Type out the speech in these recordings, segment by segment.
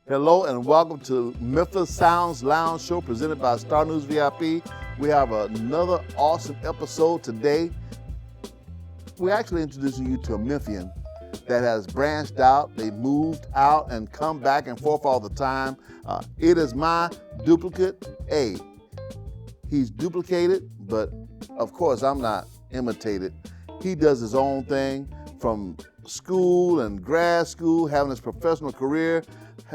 Hello and welcome to Memphis Sounds Lounge show presented by Star News VIP. We have another awesome episode today. We're actually introducing you to a Memphian that has branched out. They moved out and come back and forth all the time. It is my duplicate A. He's duplicated, but of course I'm not imitated. He does his own thing from school and grad school, having his professional career,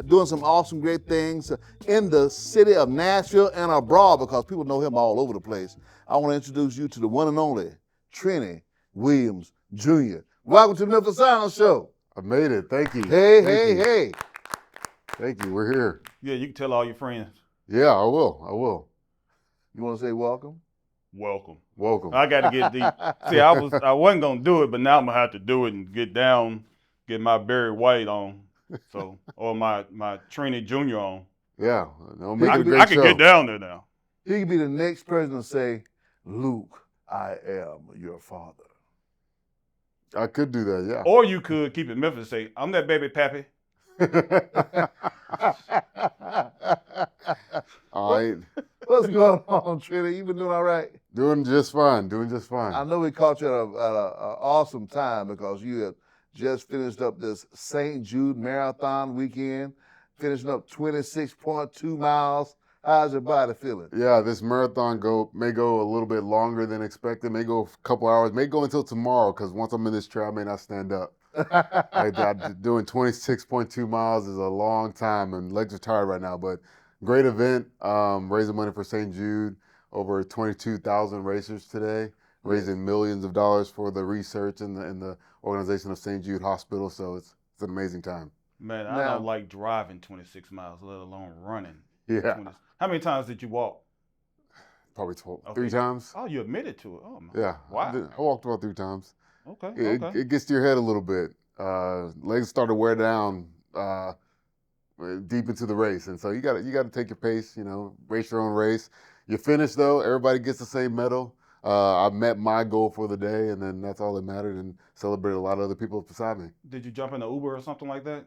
doing some awesome, great things in the city of Nashville and abroad because people know him all over the place. I want to introduce you to the one and only Trennie Williams Jr. Welcome to the Memphis Sounds Show. I made it. Thank you. Hey. Thank you. We're here. Yeah, you can tell all your friends. Yeah, I will. You want to say welcome? Welcome. I got to get deep. See, I wasn't gonna do it, but now I'm gonna have to do it and get my Barry White on, or my Trennie Jr. on. Yeah, I can get down there now. He could be the next person to say, "Luke, I am your father." I could do that. Yeah. Or you could keep it Memphis and say, "I'm that baby pappy." All right. What's going on, Trennie? You been doing all right? Doing just fine. I know we caught you at an awesome time because you have just finished up this St. Jude marathon weekend, finishing up 26.2 miles. How's your body feeling? Yeah, this marathon may go a little bit longer than expected. May go a couple hours. May go until tomorrow because once I'm in this trail, I may not stand up. Doing 26.2 miles is a long time, and legs are tired right now. But great event, raising money for St. Jude. Over 22,000 racers today, raising millions of dollars for the research and the organization of St. Jude Hospital. So it's an amazing time. Man, I don't like driving 26 miles, let alone running. Yeah. How many times did you walk? Probably 12, Okay. 3 times. Oh, you admitted to it. Oh, man. Yeah. Wow. I walked about 3 times. Okay. It gets to your head a little bit. Legs start to wear down deep into the race, and so you got to take your pace. Race your own race. You finish though. Everybody gets the same medal. I met my goal for the day, and then that's all that mattered. And celebrated a lot of other people beside me. Did you jump in an Uber or something like that?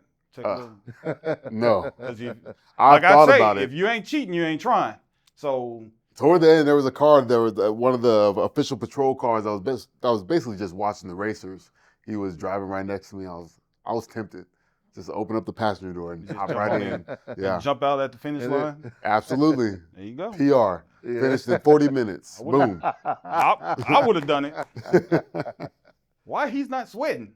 No. I thought about it. If you ain't cheating, you ain't trying. So toward the end, there was a car. There was one of the official patrol cars. I was basically just watching the racers. He was driving right next to me. I was tempted. Just open up the passenger door and hop right in. Yeah. Jump out at the finish line? Absolutely. There you go. PR. Yeah. Finished in 40 minutes. Boom. I would have done it. Why he's not sweating?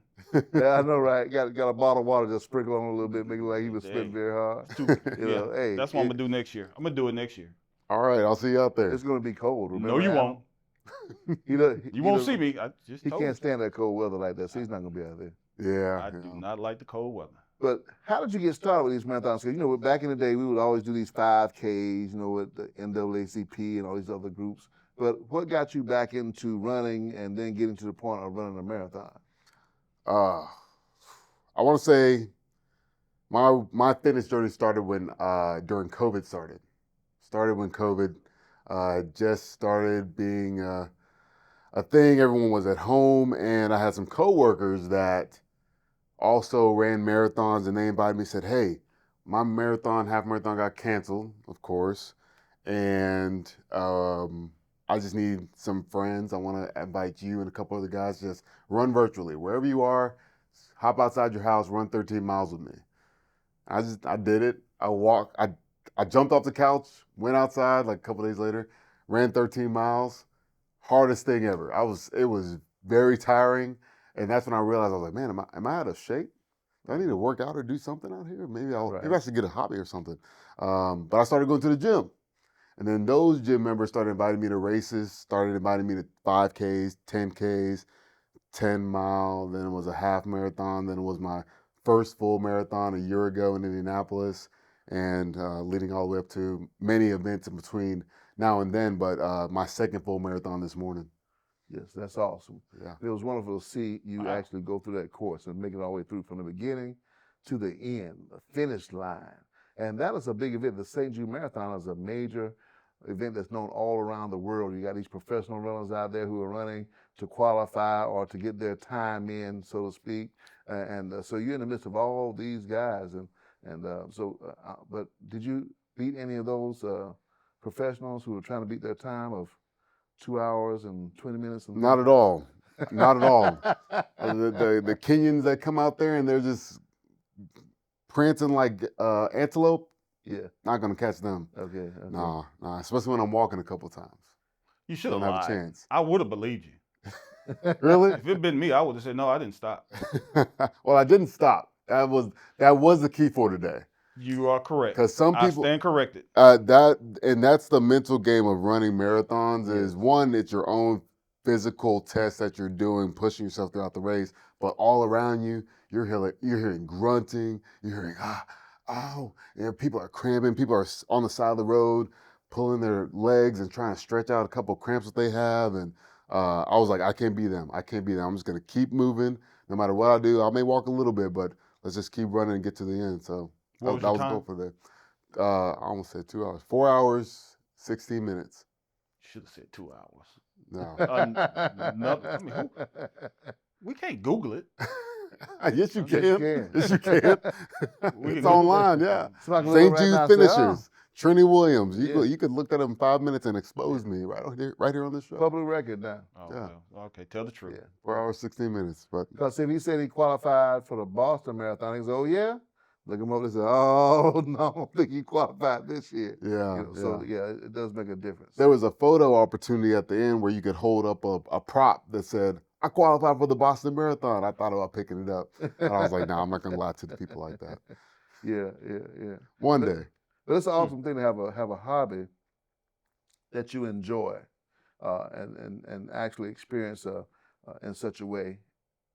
Yeah, I know, right? Got a bottle of water just sprinkle on a little bit, make it like he was sweating very hard. Hey, that's what I'm gonna do next year. I'm gonna do it next year. All right, I'll see you out there. It's gonna be cold. Remember? No, you won't. You won't see me. He can't stand that cold weather like that, so he's not gonna be out there. Yeah. I do not like the cold weather. But how did you get started with these marathons? Because, back in the day, we would always do these 5Ks, with the NAACP and all these other groups. But what got you back into running and then getting to the point of running a marathon? I want to say my fitness journey started when during COVID started. Started when COVID just started being a thing. Everyone was at home, and I had some coworkers that also ran marathons, and they invited me, said, "Hey, my half marathon got canceled, of course, and I just need some friends. I want to invite you and a couple other guys, just run virtually. Wherever you are, hop outside your house, run 13 miles with me." I did it. I jumped off the couch, went outside like a couple days later, ran 13 miles. Hardest thing ever. It was very tiring. And that's when I realized, I was like, man, am I out of shape? Do I need to work out or do something out here? Maybe I should get a hobby or something. But I started going to the gym. And then those gym members started inviting me to races, started inviting me to 5Ks, 10Ks, 10 mile. Then it was a half marathon. Then it was my first full marathon a year ago in Indianapolis, and leading all the way up to many events in between now and then. But my second full marathon this morning. Yes, that's awesome. Yeah. It was wonderful to see you actually go through that course and make it all the way through from the beginning to the end, the finish line. And that is a big event. The St. Jude Marathon is a major event that's known all around the world. You got these professional runners out there who are running to qualify or to get their time in, so to speak. So you're in the midst of all these guys. And And but did you beat any of those professionals who were trying to beat their time of 2 hours and 20 minutes? Not at all. Not at all. The Kenyans that come out there and they're just prancing like antelope. Yeah. Not gonna catch them. Okay. Nah. Especially when I'm walking a couple times. You should have Don't lied. have a chance. I would have believed you. Really? If it'd been me, I would have said, no, I didn't stop. Well, I didn't stop. That was the key for today. You are correct. Because some people I stand corrected. That's the mental game of running marathons. Is one, it's your own physical test that you're doing, pushing yourself throughout the race, but all around you, you're hearing grunting, you're hearing ow, and people are cramping, people are on the side of the road pulling their legs and trying to stretch out a couple of cramps that they have, and I was like, I can't be them. I'm just gonna keep moving, no matter what I do. I may walk a little bit, but let's just keep running and get to the end. So that was the goal for that. I almost said 2 hours. 4 hours, 16 minutes. Should have said 2 hours. No. We can't Google it. Yes, you can. Yes, you can. It's can online, yeah. St. Jude finishers. Trennie Williams. You could look at him in 5 minutes and expose me right here on this show. Public record now. Oh, yeah. Well, okay, tell the truth. Yeah. 4 hours, 16 minutes. But because if he said he qualified for the Boston Marathon, he said, "Oh yeah." Look him up and say, "Oh no, I don't think he qualified this year." Yeah, So it does make a difference. There was a photo opportunity at the end where you could hold up a prop that said, "I qualified for the Boston Marathon." I thought about picking it up, and I was like, "No, I'm not gonna lie to the people like that." Yeah. One day. But it's an awesome thing to have a hobby that you enjoy, and actually experience in such a way,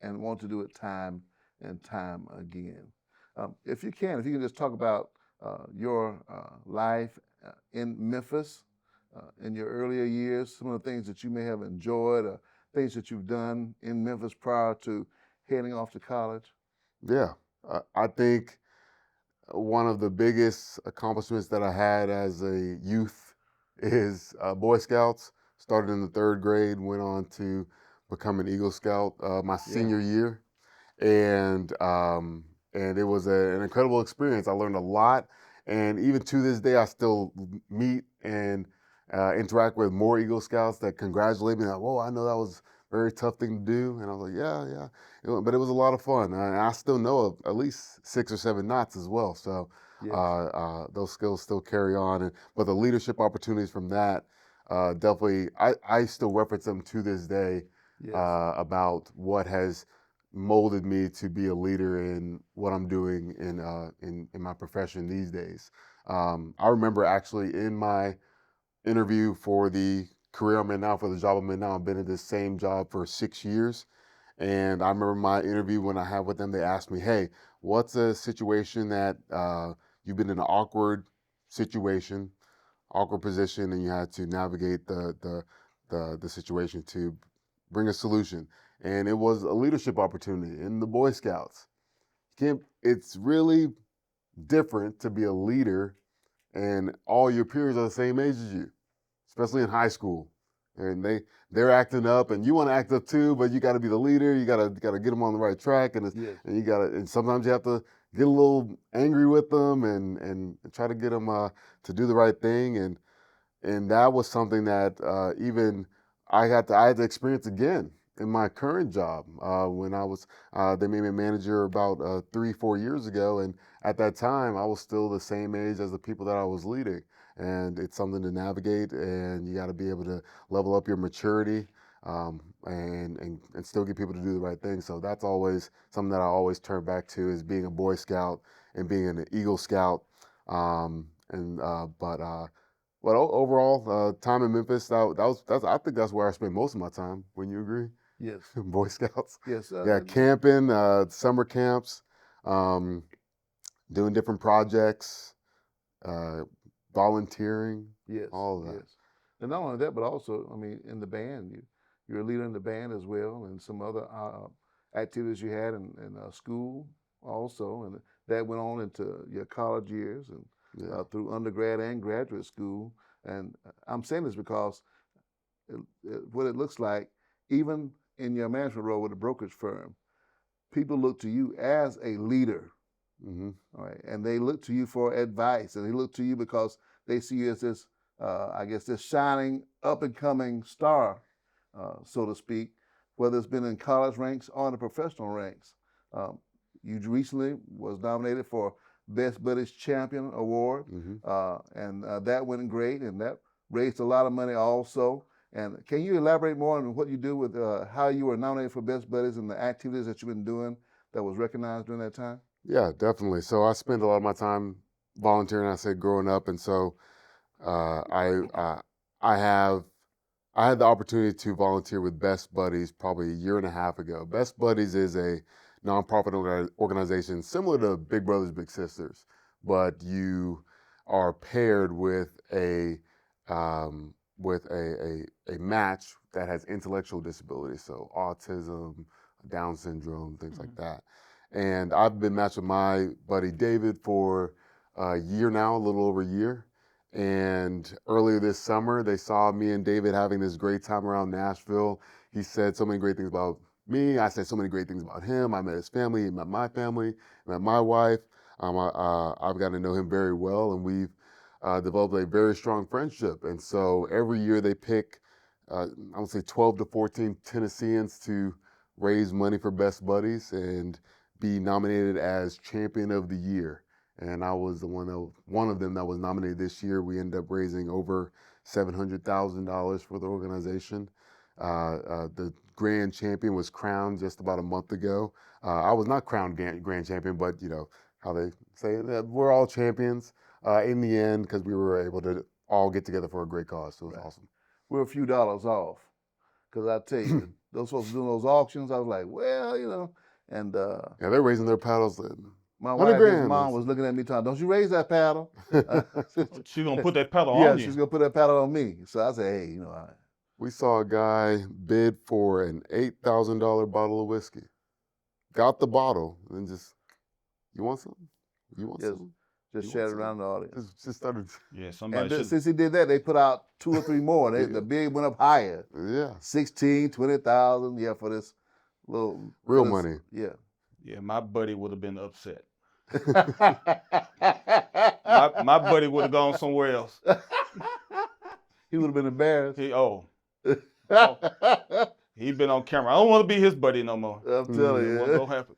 and want to do it time and time again. If you can just talk about your life in Memphis in your earlier years, some of the things that you may have enjoyed, things that you've done in Memphis prior to heading off to college. Yeah, I think one of the biggest accomplishments that I had as a youth is Boy Scouts. Started in the 3rd grade, went on to become an Eagle Scout my senior year, and it was an incredible experience. I learned a lot, and even to this day, I still meet and interact with more Eagle Scouts that congratulate me. Like, whoa, I know that was a very tough thing to do, and I was like, yeah. But it was a lot of fun, and I still know of at least 6 or 7 knots as well. So those skills still carry on, but the leadership opportunities from that definitely, I still reference them to this day about what has molded me to be a leader in what I'm doing in my profession these days. I remember actually in my interview for the career I'm in now, for the job I'm in now, I've been in this same job for 6 years. And I remember my interview when I had with them, they asked me, hey, what's a situation that you've been in an awkward situation, awkward position, and you had to navigate the situation to bring a solution. And it was a leadership opportunity in the Boy Scouts. It's really different to be a leader and all your peers are the same age as you, especially in high school. And they're acting up, and you want to act up too, but you got to be the leader. You got to get them on the right track, and and sometimes you have to get a little angry with them and try to get them to do the right thing. And that was something that even I had to experience again in my current job when I was they made me a manager about 3-4 years ago, and at that time I was still the same age as the people that I was leading. And it's something to navigate, and you got to be able to level up your maturity and still get people to do the right thing. So that's always something that I always turn back to, is being a Boy Scout and being an Eagle Scout. But overall, time in Memphis, I think that's where I spent most of my time. Wouldn't you agree? Yes. Boy Scouts. Yes. Camping, summer camps, doing different projects. Volunteering, all of that. Yes. And not only that, but also, I mean, in the band, you're a leader in the band as well, and some other activities you had in school also, and that went on into your college years and through undergrad and graduate school. And I'm saying this because what it looks like, even in your management role with a brokerage firm, people look to you as a leader Mm-hmm. All right, and they look to you for advice, and they look to you because they see you as this, I guess, this shining up and coming star, so to speak, whether it's been in college ranks or in the professional ranks. You recently was nominated for Best Buddies Champion Award, and that went great, and that raised a lot of money also. And can you elaborate more on what you do with how you were nominated for Best Buddies and the activities that you've been doing that was recognized during that time? Yeah, definitely. So I spent a lot of my time volunteering, I said, growing up, and so I had the opportunity to volunteer with Best Buddies probably a year and a half ago. Best Buddies is a nonprofit organization similar to Big Brothers Big Sisters, but you are paired with a match that has intellectual disabilities, so autism, Down syndrome, things like that. And I've been matched with my buddy David for a year now, a little over a year. And earlier this summer, they saw me and David having this great time around Nashville. He said so many great things about me. I said so many great things about him. I met his family, he met my family, met my wife. I've gotten to know him very well, and we've developed a very strong friendship. And so every year they pick, I would say 12 to 14 Tennesseans to raise money for Best Buddies and be nominated as Champion of the Year. And I was one of them that was nominated this year. We ended up raising over $700,000 for the organization. The grand champion was crowned just about a month ago. I was not crowned grand champion, but you know how they say it, we're all champions in the end because we were able to all get together for a great cause. So it was awesome. We're a few dollars off, because I tell you, those folks doing those auctions, I was like, well, you know, and yeah, they're raising their paddles. My wife, his mom, was looking at me telling, don't you raise that paddle. She's going to put that paddle on you. Yeah, she's going to put that paddle on me. So I said, hey, you know. We saw a guy bid for an $8,000 bottle of whiskey. Got the bottle and just, you want something? You want something? Just shared it around the audience. Just started. Yeah, somebody and since he did that, they put out 2 or 3 more. The bid went up higher. Yeah. 16, 20,000, yeah, for this little. Real money. Yeah. Yeah, my buddy would have been upset. my buddy would have gone somewhere else. He would have been embarrassed. He'd been on camera. I don't want to be his buddy no more. I'm telling you. What's going to happen?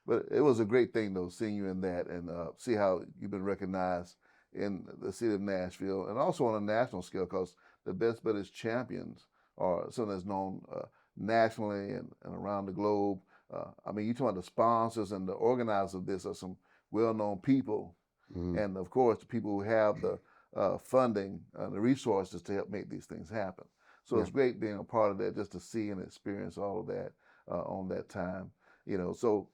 But it was a great thing, though, seeing you in that and see how you've been recognized in the city of Nashville and also on a national scale, because the Best Buddies champions are something that's known nationally and around the globe. I mean, you talk about the sponsors and the organizers of this are some well-known people. And, of course, the people who have the funding and the resources to help make these things happen. So it's great being a part of that, just to see and experience all of that on that time. You know, so,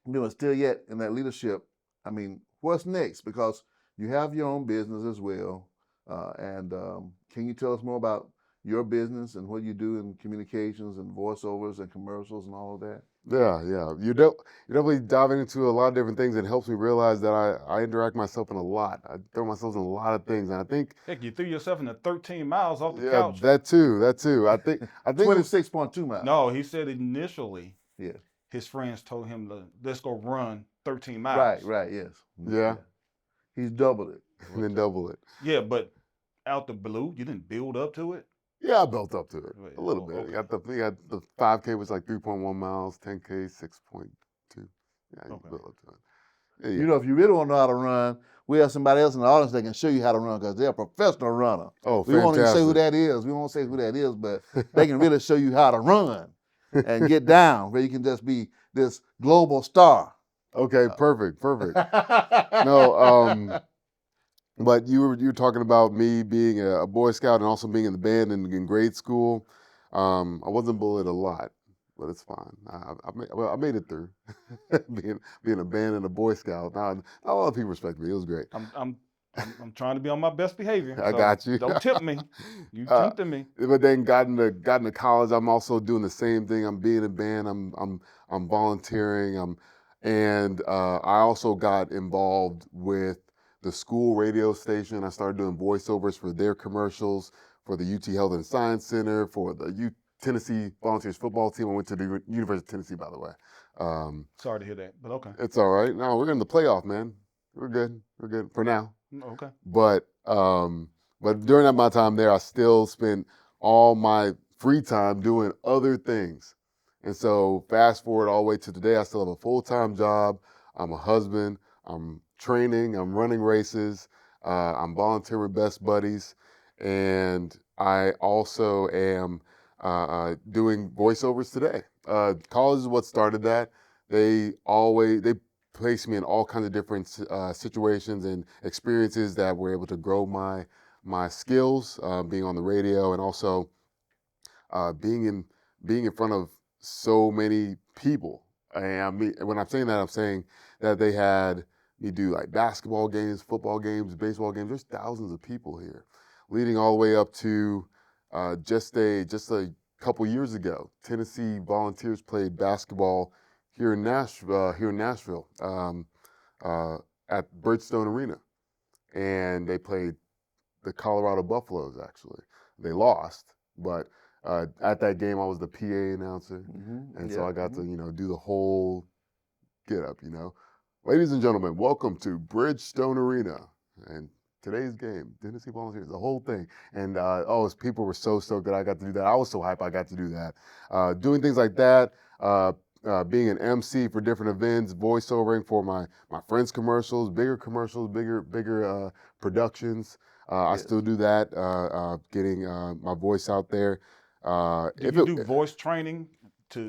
you know, still yet in that leadership, I mean, what's next? Because you have your own business as well. And can you tell us more about your business and what you do in communications and voiceovers and commercials and all of that? Yeah. You're definitely diving into a lot of different things. It helps me realize that I interact myself in a lot. I throw myself in a lot of things, and I think. Heck, you threw yourself into 13 miles off the couch. That too. I think 26.2 miles. No, he said initially. Yeah. His friends told him let's go run 13 miles. Right. Yes. Yeah. He's doubled it. And then double it. Yeah, but out the blue, you didn't build up to it. Yeah, I built up to it a little bit. Okay. The 5K was like 3.1 miles, 10K 6.2. Yeah, you built up to it. Yeah. You know, if you really want to know how to run, we have somebody else in the audience that can show you how to run, because they're a professional runner. Oh, we won't even say who that is. We won't say who that is, but they can really show you how to run and get down where you can just be this global star. Okay, perfect. No, but you were talking about me being a Boy Scout and also being in the band in grade school. I wasn't bullied a lot, but it's fine. I made it through being a band and a Boy Scout. Now, a lot of people respect me. It was great. I'm trying to be on my best behavior. So I got you. Don't tip me. You tempted me. But then got into college. I'm also doing the same thing. I'm being in a band. I'm volunteering. And I also got involved with the school radio station. I started doing voiceovers for their commercials, for the UT Health and Science Center, for the Tennessee Volunteers football team. I went to the University of Tennessee, by the way. Sorry to hear that, but okay. It's all right. No, we're in the playoff, man. We're good. We're good for now. Okay. But during my time there, I still spent all my free time doing other things. And so fast forward all the way to today, I still have a full-time job. I'm a husband. I'm training. I'm running races. I'm volunteering with Best Buddies. And I also am doing voiceovers today. College is what started that. They placed me in all kinds of different situations and experiences that were able to grow my skills, being on the radio, and also being in front of so many people. And I mean, when I'm saying that, I'm saying that they had me do like basketball games, football games, baseball games. There's thousands of people here, leading all the way up to just a couple years ago. Tennessee Volunteers played basketball here in Nashville, at Bridgestone Arena, and they played the Colorado Buffaloes. Actually, they lost, but at that game I was the PA announcer, and so I got to do the whole get up. Ladies and gentlemen, welcome to Bridgestone Arena, and today's game, Tennessee Volunteers, the whole thing. And people were so good I got to do that. I was so hyped I got to do that. Doing things like that. Being an MC for different events, voiceovering for my friends' commercials, bigger productions. I still do that, getting my voice out there. Do you do voice training?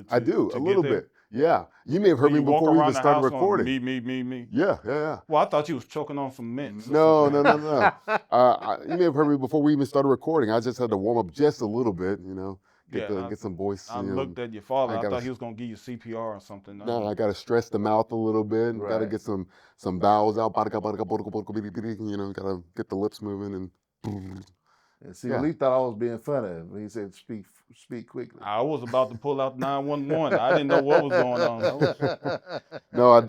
I do, to a little bit. Yeah. You may have heard me walk before we around even the started house recording. going, me. Yeah. Well, I thought you was choking on some mints. No. You may have heard me before we even started recording. I just had to warm up just a little bit, get some voice. I looked at your father. I thought he was going to give you CPR or something. No, I got to stretch the mouth a little bit. Got to get some vowels out. Got to get the lips moving and. And see, Lee thought I was being funny when he said, "Speak quickly." I was about to pull out 911. I didn't know what was going on. No,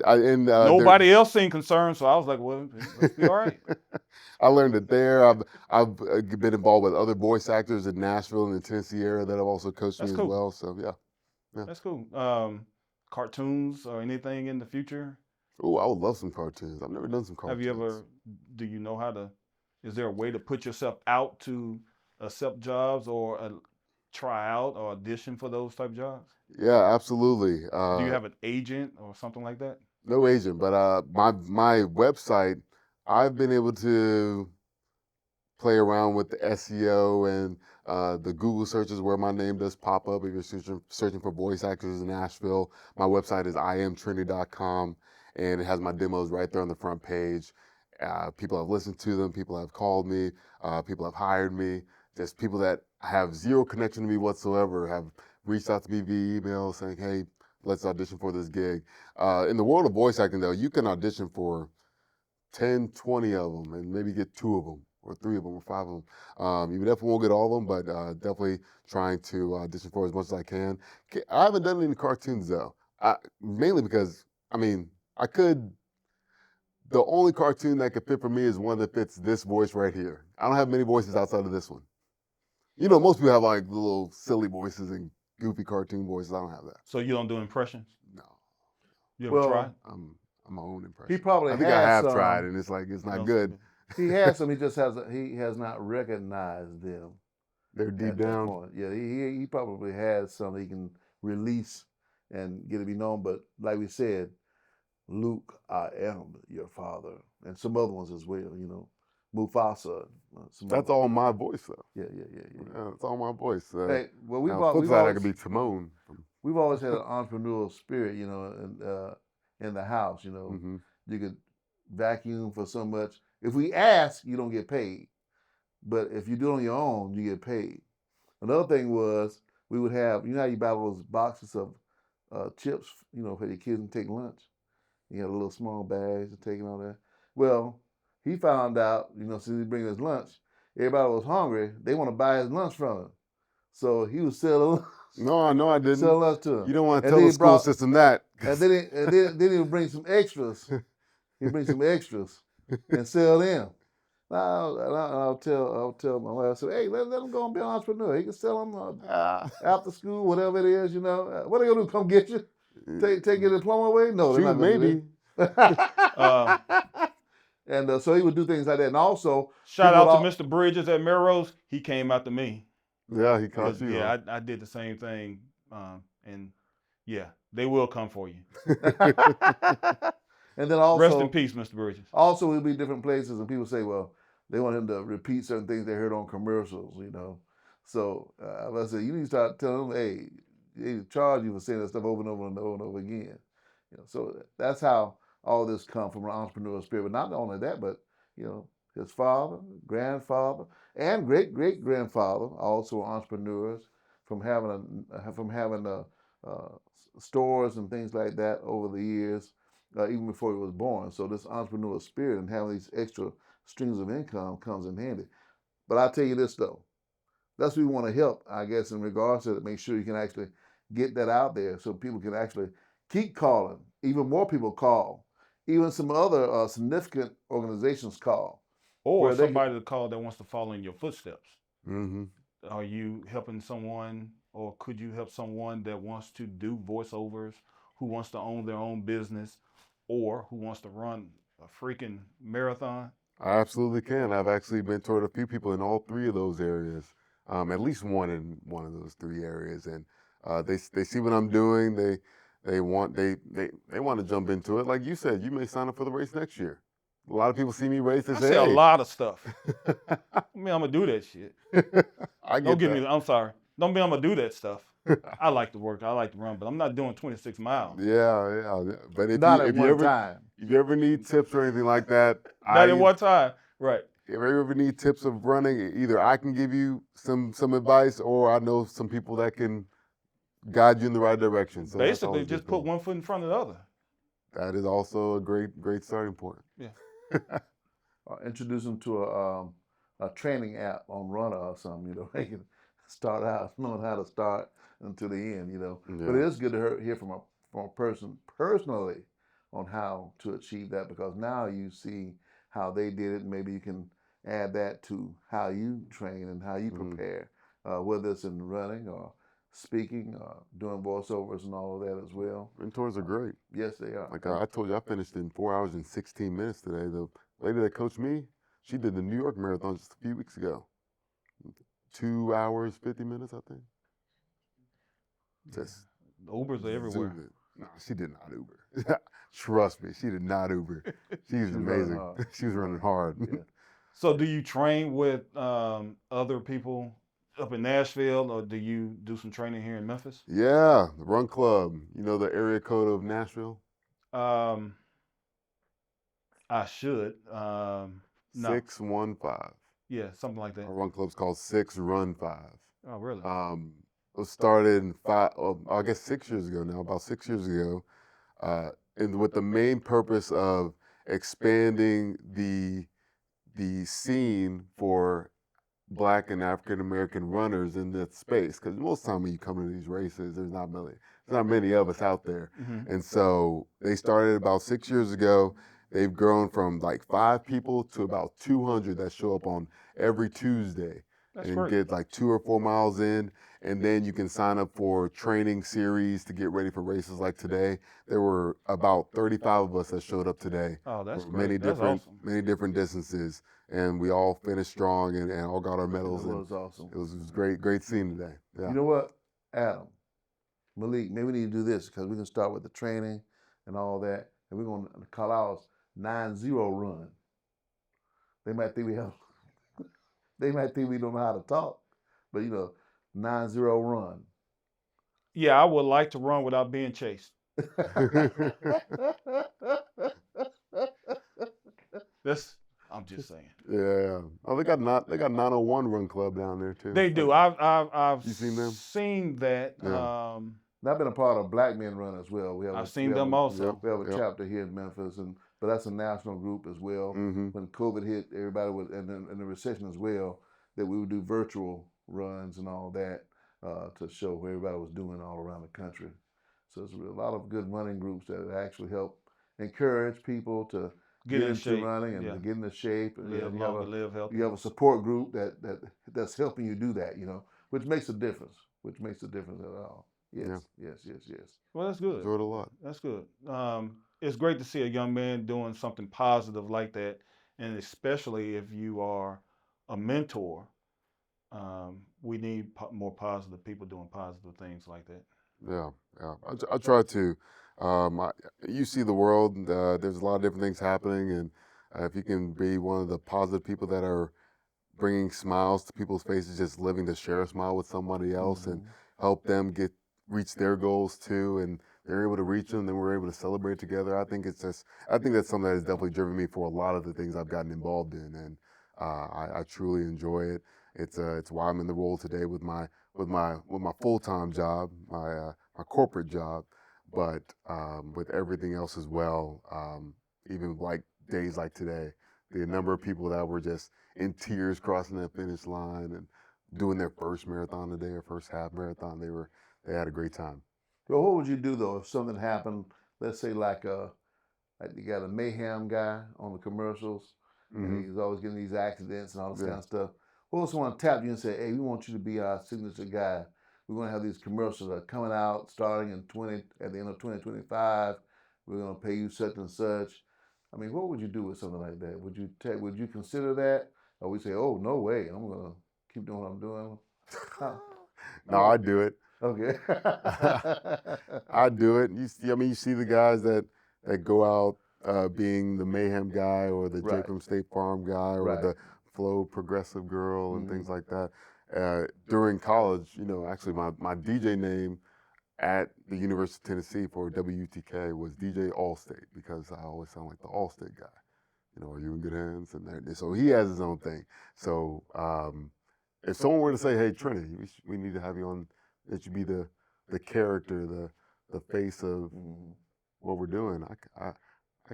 nobody else seemed concerned, so I was like, "Well, let's be all right." I learned it there. I've been involved with other voice actors in Nashville and the Tennessee area that have also coached me as well. So yeah. That's cool. Cartoons or anything in the future? Oh, I would love some cartoons. I've never done some cartoons. Do you know how to? Is there a way to put yourself out to accept jobs or try out or audition for those type of jobs? Yeah, absolutely. Do you have an agent or something like that? No agent, but my website, I've been able to play around with the SEO and the Google searches where my name does pop up if you're searching for voice actors in Nashville. My website is iamtrennie.com, and it has my demos right there on the front page. People have listened to them. People have called me. People have hired me. Just people that have zero connection to me whatsoever have reached out to me via email saying, "Hey, let's audition for this gig." In the world of voice acting, though, you can audition for 10, 20 of them and maybe get 2 of them or 3 of them or 5 of them. You definitely won't get all of them, but definitely trying to audition for as much as I can. I haven't done any cartoons, though, mainly because, I could. The only cartoon that could fit for me is one that fits this voice right here. I don't have many voices outside of this one. Most people have like little silly voices and goofy cartoon voices. I don't have that. So you don't do impressions? No. You ever tried? I'm my own impression. He probably I think I have tried, and it's not good. He has some. He just has not recognized them. They're deep down. Yeah, he probably has some he can release and get to be known. But like we said, Luke, I am your father, and some other ones as well. Mufasa. That's all my voice, though. Yeah. That's all my voice. Hey, well, I could be Timon. We've always had an entrepreneurial spirit, in the house. You could vacuum for so much. If we ask, you don't get paid, but if you do it on your own, you get paid. Another thing was we would have, how you buy those boxes of chips, for your kids to take lunch. You had a little small bags to take and all that. Well, he found out, since he bring his lunch, everybody was hungry. They want to buy his lunch from him. So he was selling. No, I didn't. Selling lunch to him. You don't want to tell the school system that. And then he would bring some extras. He'd bring some extras and sell them. I'll tell my wife, I said, "Hey, let him go and be an entrepreneur. He can sell them after school, whatever it is, What are they going to do, come get you? Take your diploma away? No, they're Shoot, not going to maybe. do that. And so he would do things like that. And also, shout out to Mr. Bridges at Melrose. He came after me. Yeah, he caught you. Yeah, I did the same thing. And yeah, they will come for you. And then also, rest in peace, Mr. Bridges. Also, we'll be different places, and people say, well, they want him to repeat certain things they heard on commercials, you know. So I said, you need to start telling them, hey, they charge you for saying that stuff over and over and over and over again. You know, so that's how all this comes from an entrepreneurial spirit. But not only that, but you know, his father, grandfather, and great-great-grandfather also were entrepreneurs from having stores and things like that over the years. Even before he was born. So this entrepreneurial spirit and having these extra strings of income comes in handy. But I'll tell you this though, that's what we want to help, I guess, in regards to make sure you can actually get that out there so people can actually keep calling. Even more people call. Even some other significant organizations call. Or somebody to call that wants to follow in your footsteps. Mm-hmm. Are you helping someone, or could you help someone that wants to do voiceovers, who wants to own their own business, or who wants to run a freaking marathon? I absolutely can. I've actually mentored a few people in all three of those areas, at least one in one of those three areas, and they see what I'm doing. They want to jump into it. Like you said, you may sign up for the race next year. A lot of people see me race and say, a hey. lot of stuff. I mean, I'm gonna do that shit. Don't get me. I'm sorry. Don't mean I'm gonna do that stuff. I like to work. I like to run, but I'm not doing 26 miles. Yeah. But if you ever need tips or anything like that, not at one time, right? If you ever need tips of running, either I can give you some advice, or I know some people that can guide you in the right direction. So basically, just put one foot in front of the other. That is also a great starting point. Yeah. Introduce them to a training app on Runner or something. You know, they can start out knowing how to start until the end. You know, yeah. But it is good to hear from a person personally on how to achieve that, because now you see how they did it. Maybe you can add that to how you train and how you prepare, whether it's in running or speaking, doing voiceovers and all of that as well. Mentors are great. Yes, they are. Like I told you, I finished in 4 hours and 16 minutes today. The lady that coached me, she did the New York Marathon just a few weeks ago. 2 hours, 50 minutes, I think. Just Ubers are everywhere. No, she did not Uber. Trust me, she did not Uber. She was amazing. She was running hard. Yeah. So do you train with other people up in Nashville, or do you do some training here in Memphis? Yeah, the Run Club. You know the area code of Nashville? I should. No. 615. Yeah, something like that. Our Run Club's called 6 Run 5. Oh, really? It was started in 6 years ago now, about 6 years ago, and with the main purpose of expanding the scene for Black and African American runners in that space, because most of the time when you come to these races, there's not many of us out there. Mm-hmm. And so they started about 6 years ago. They've grown from like 5 people to about 200 that show up on every Tuesday. That's and great. Get like 2 or 4 miles in, and then you can sign up for training series to get ready for races like today. There were about 35 of us that showed up today. Oh, that's great. Many different distances, and we all finished strong and all got our medals. It was awesome. It was great scene today. Yeah. You know what, Adam, Malik, maybe we need to do this, because we can start with the training and all that, and we're going to call ours 9-0 run. They might think we don't know how to talk, but 9-0 run. Yeah, I would like to run without being chased. I'm just saying. Yeah. Oh, they got 901 Run Club down there too. They do. I've you seen them? Seen that. Yeah. I've been a part of Black Men Run as well. I've seen them also. We have a chapter here in Memphis, but that's a national group as well. Mm-hmm. When COVID hit, everybody was, and the recession as well, that we would do virtual runs and all that to show what everybody was doing all around the country. So there's a lot of good running groups that actually help encourage people to get into shape. running and to get into shape. And live healthy. You have a support group that's helping you do that, which makes a difference. Which makes a difference at all. Yes. Well, that's good. Enjoyed it a lot. That's good. It's great to see a young man doing something positive like that, and especially if you are a mentor. We need more positive people doing positive things like that. Yeah. I try to. You see the world. There's a lot of different things happening, and if you can be one of the positive people that are bringing smiles to people's faces, just living to share a smile with somebody else and help them reach their goals too, and they're able to reach them, then we're able to celebrate together. I think that's something that has definitely driven me for a lot of the things I've gotten involved in, and I truly enjoy it. It's why I'm in the role today with my full-time job, my corporate job, but with everything else as well. Even like days like today, the number of people that were just in tears crossing that finish line and doing their first marathon today or first half marathon, they had a great time. Well, what would you do though if something happened? Let's say like you got a mayhem guy on the commercials, and he's always getting these accidents and all this kind of stuff. What if someone tapped you and said, "Hey, we want you to be our signature guy. We're going to have these commercials that are coming out starting at the end of 2025. We're going to pay you such and such." I mean, what would you do with something like that? Would you consider that, or would you say, "Oh, no way, I'm going to keep doing what I'm doing"? No, I'd do it. Okay. I'd do it. You see the guys that go out being the mayhem guy or the Jake from State Farm guy or the Flow Progressive girl and things like that. During college, actually my DJ name at the University of Tennessee for WUTK was DJ Allstate because I always sound like the Allstate guy. Are you in good hands? And so he has his own thing. So if someone were to say, "Hey, Trennie, we need to have you on," that you be the character, the face of what we're doing, I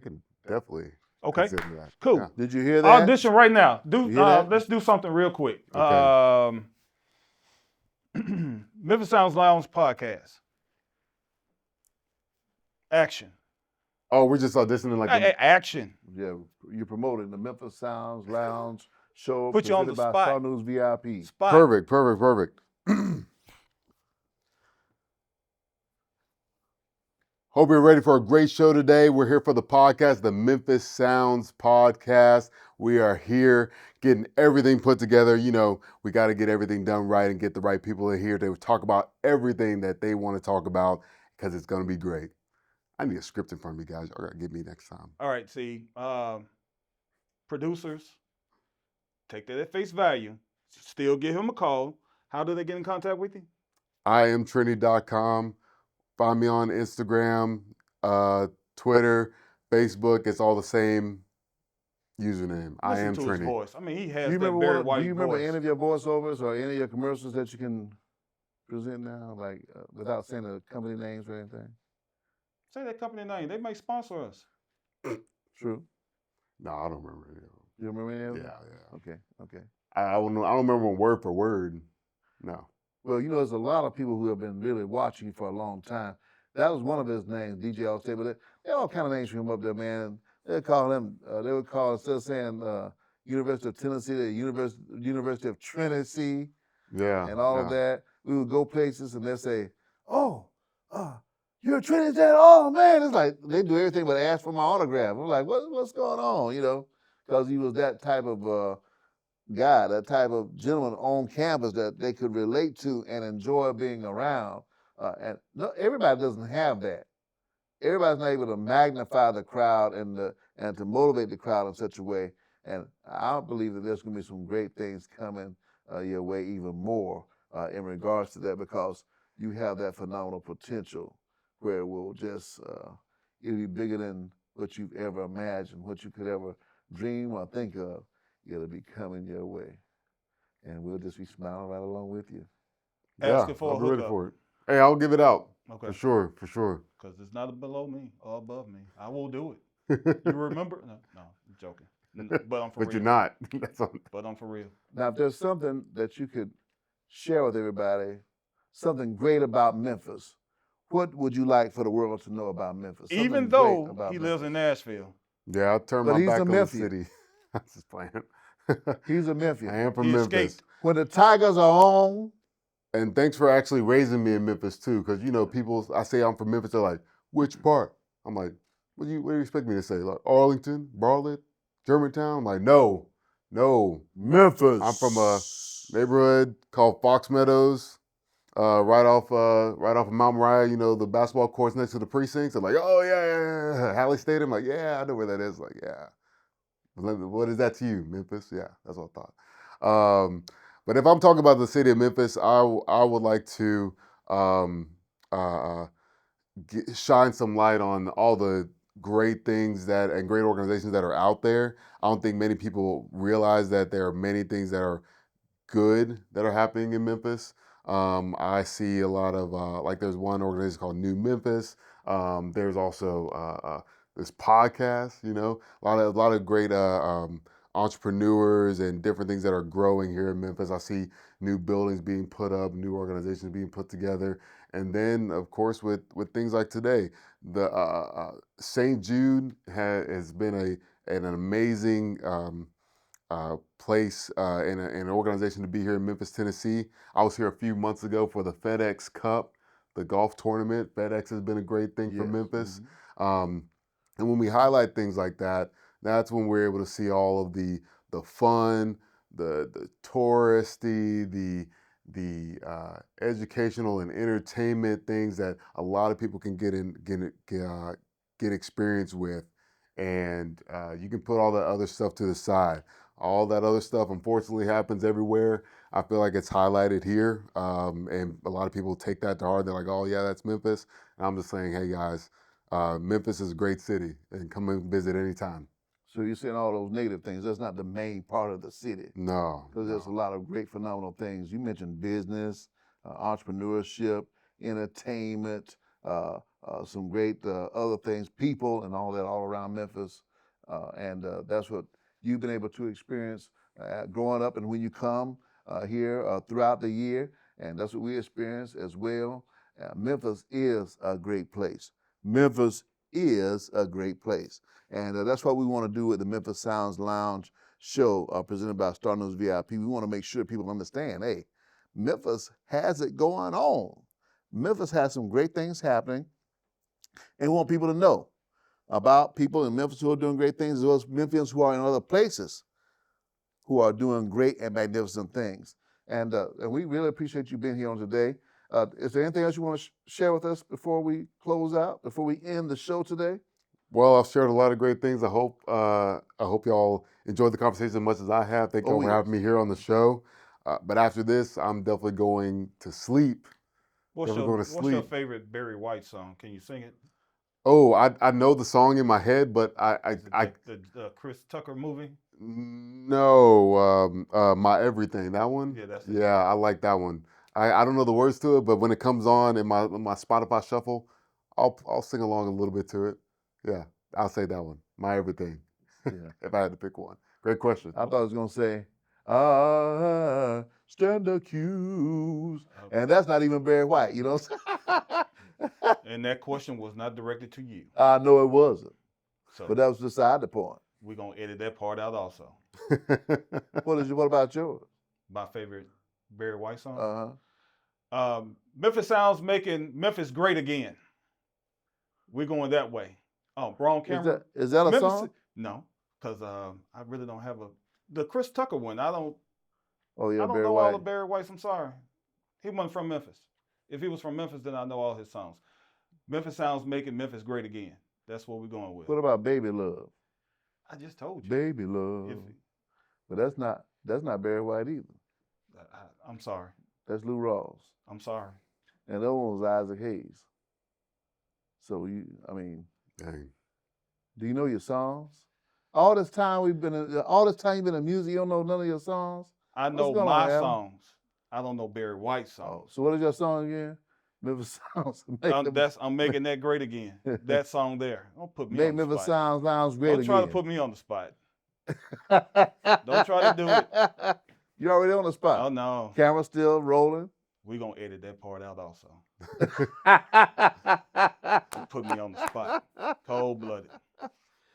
can definitely consider that. Cool. Yeah. Did you hear that? Audition right now. Let's do something real quick. Okay. Memphis Sounds Lounge podcast. Action. Oh, we're just auditioning like action. Yeah, you're promoting the Memphis Sounds Lounge show. Put you on the presented spot. by Star News VIP. Spot. Perfect. Hope you're ready for a great show today. We're here for the podcast, the Memphis Sounds podcast. We are here getting everything put together. We got to get everything done right and get the right people in here to talk about everything that they want to talk about because it's going to be great. I need a script in front of me, guys. All right, give me next time. All right, see, producers, take that at face value. Still give him a call. How do they get in contact with you? IamTrennie.com. Find me on Instagram, Twitter, Facebook. It's all the same username. I am Listen to Trennie. his voice. I mean, he has Do you that very white do you remember voice. any of your voiceovers or any of your commercials that you can present now, like without saying the company names or anything? Say that company name. They may sponsor us. True. No, I don't remember any of them. You remember any of them? Yeah. Okay. I don't remember them word for word. No. Well, there's a lot of people who have been really watching you for a long time. That was one of his names, DJ Allstate, but they all kind of names for him up there, man. They would call instead of saying University of Tennessee, the University of Tennessee, and all of that. We would go places and they'd say, "Oh, you're a Trennie dad? Oh, man." It's like they do everything but ask for my autograph. I'm like, what's going on, because he was that type of guy, that type of gentleman on campus that they could relate to and enjoy being around. And no, everybody doesn't have that. Everybody's not able to magnify the crowd and to motivate the crowd in such a way. And I believe that there's going to be some great things coming your way even more in regards to that, because you have that phenomenal potential where it will just, it'll be bigger than what you've ever imagined, what you could ever dream or think of. It'll be coming your way. And we'll just be smiling right along with you. Asking for a I'll be ready hookup. for it. Hey, I'll give it out. Okay. For sure. Because it's not below me or above me. I will do it. You remember? No, I'm joking. But I'm for real. But you're not. But I'm for real. Now, if there's something that you could share with everybody, something great about Memphis, what would you like for the world to know about Memphis? Something Even great though about he Memphis. lives in Nashville. Yeah, I'll turn But my he's back a on the Memphian. city. I'm just playing. He's a Memphian. I am from He Memphis. escaped. When the Tigers are on, And thanks for actually raising me in Memphis too, because people. I say I'm from Memphis. They're like, which part? I'm like, what do you expect me to say? Like Arlington, Bartlett, Germantown? I'm like, no, Memphis. I'm from a neighborhood called Fox Meadows, right off of Mount Moriah. The basketball courts next to the precincts. I'm like, oh yeah. Halley Stadium. Like, yeah, I know where that is. Like, yeah. What is that to you, Memphis? Yeah, that's what I thought. But if I'm talking about the city of Memphis, I would like to um, uh, shine some light on all the great things and great organizations that are out there. I don't think many people realize that there are many things that are good that are happening in Memphis. I see a lot of like there's one organization called New Memphis. There's also this podcast. A lot of great entrepreneurs and different things that are growing here in Memphis. I see new buildings being put up, new organizations being put together, and then of course with things like today, the St. Jude has been an amazing. Place in an organization to be here in Memphis, Tennessee. I was here a few months ago for the FedEx Cup, the golf tournament. FedEx has been a great thing for Memphis. And when we highlight things like that, that's when we're able to see all of the fun, the touristy, the educational and entertainment things that a lot of people can get experience with, and you can put all that other stuff to the side. All that other stuff, unfortunately, happens everywhere. I feel like it's highlighted here, and a lot of people take that to heart. They're like, "Oh, yeah, that's Memphis." And I'm just saying, hey guys, Memphis is a great city, and come and visit anytime. So you're saying all those negative things. That's not the main part of the city. No, Because there's a lot of great, phenomenal things. You mentioned business, entrepreneurship, entertainment, some great other things, people, and all that all around Memphis. And that's what you've been able to experience growing up, and when you come here throughout the year, and that's what we experience as well. Memphis is a great place. Memphis is a great place. And that's what we want to do with the Memphis Sounds Lounge show presented by Star News VIP. We want to make sure people understand, hey, Memphis has it going on. Memphis has some great things happening, and we want people to know about people in Memphis who are doing great things, as well as Memphians who are in other places who are doing great and magnificent things. And we really appreciate you being here on today. Is there anything else you want to share with us before we close out, before we end the show today? Well, I've shared a lot of great things. I hope y'all enjoyed the conversation as much as I have. Thank you for having me here on the show. But after this, I'm definitely going to sleep. What's your favorite Barry White song? Can you sing it? Oh, I know the song in my head, but the Chris Tucker movie. No, My Everything. That one. Yeah, that's it. Yeah, I like that one. I don't know the words to it, but when it comes on in my Spotify shuffle, I'll sing along a little bit to it. Yeah, I'll say that one. My Everything. Yeah. If I had to pick one. Great question. I thought I was going to say, stand accused. And that's not even Barry White, you know? And that question was not directed to you. I know it wasn't. So, but that was beside the point. We're going to edit that part out also. What about yours? My favorite Barry White song? Memphis Sounds making Memphis great again. We're going that way. Oh, wrong camera. Is that a song? No, because I really don't have the Chris Tucker one. I don't. Oh yeah, I don't Barry know White. all the Barry Whites. I'm sorry. He wasn't from Memphis. If he was from Memphis, then I know all his songs. Memphis Sounds making Memphis great again. That's what we're going with. What about Baby Love? I just told you. Baby Love. But that's not Barry White either. I'm sorry. That's Lou Rawls. I'm sorry. And that one was Isaac Hayes. So Dang. Do you know your songs? All this time you've been in music, you don't know none of your songs? I know my songs. I don't know Barry White's songs. Oh, so what is your song again? Memphis Sounds. I'm making that great again. That song there. Don't put me on the spot. Make Memphis Sounds Lounge great again. Don't try to put me on the spot. Don't try to do it. You're already on the spot. Oh, no. Camera still rolling. We're going to edit that part out also. Put me on the spot. Cold-blooded.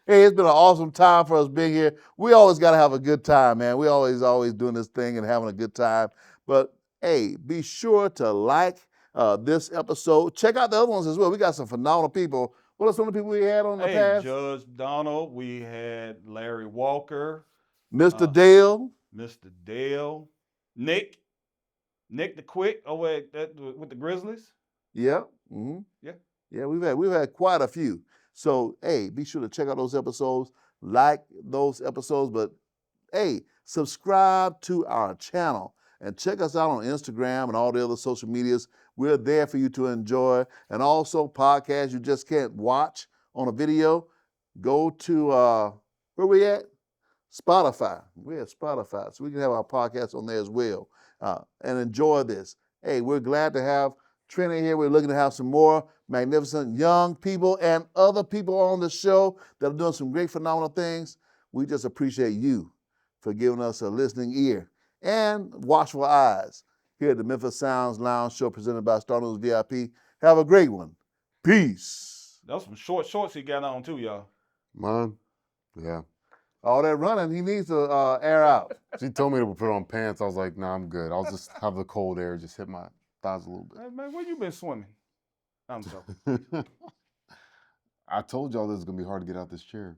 Hey, it's been an awesome time for us being here. We always got to have a good time, man. We always doing this thing and having a good time. But Hey, be sure to like this episode. Check out the other ones as well. We got some phenomenal people. What are some of the people we had on the Hey, past? Judge Donald. We had Larry Walker, Mr. Dale. Mr. Dale, Nick the Quick over with the Grizzlies. Yeah. Mm-hmm. Yeah, we've had quite a few. So, hey, be sure to check out those episodes, like those episodes, but hey, subscribe to our channel and check us out on Instagram and all the other social medias. We're there for you to enjoy. And also podcasts you just can't watch on a video. Go to where we at? Spotify. We're at Spotify, so we can have our podcast on there as well and enjoy this. Hey, we're glad to have Trennie here. We're looking to have some more magnificent young people and other people on the show that are doing some great, phenomenal things. We just appreciate you for giving us a listening ear and watchful eyes here at the Memphis Sounds Lounge show presented by Star News VIP. Have a great one. Peace. Those some short shorts he got on too, y'all. Mine? Yeah. All that running, he needs to air out. She told me to put on pants. I was like, nah, I'm good. I'll just have the cold air just hit my thighs a little bit. Hey, man, where you been swimming? I'm joking. I told y'all this is going to be hard to get out this chair.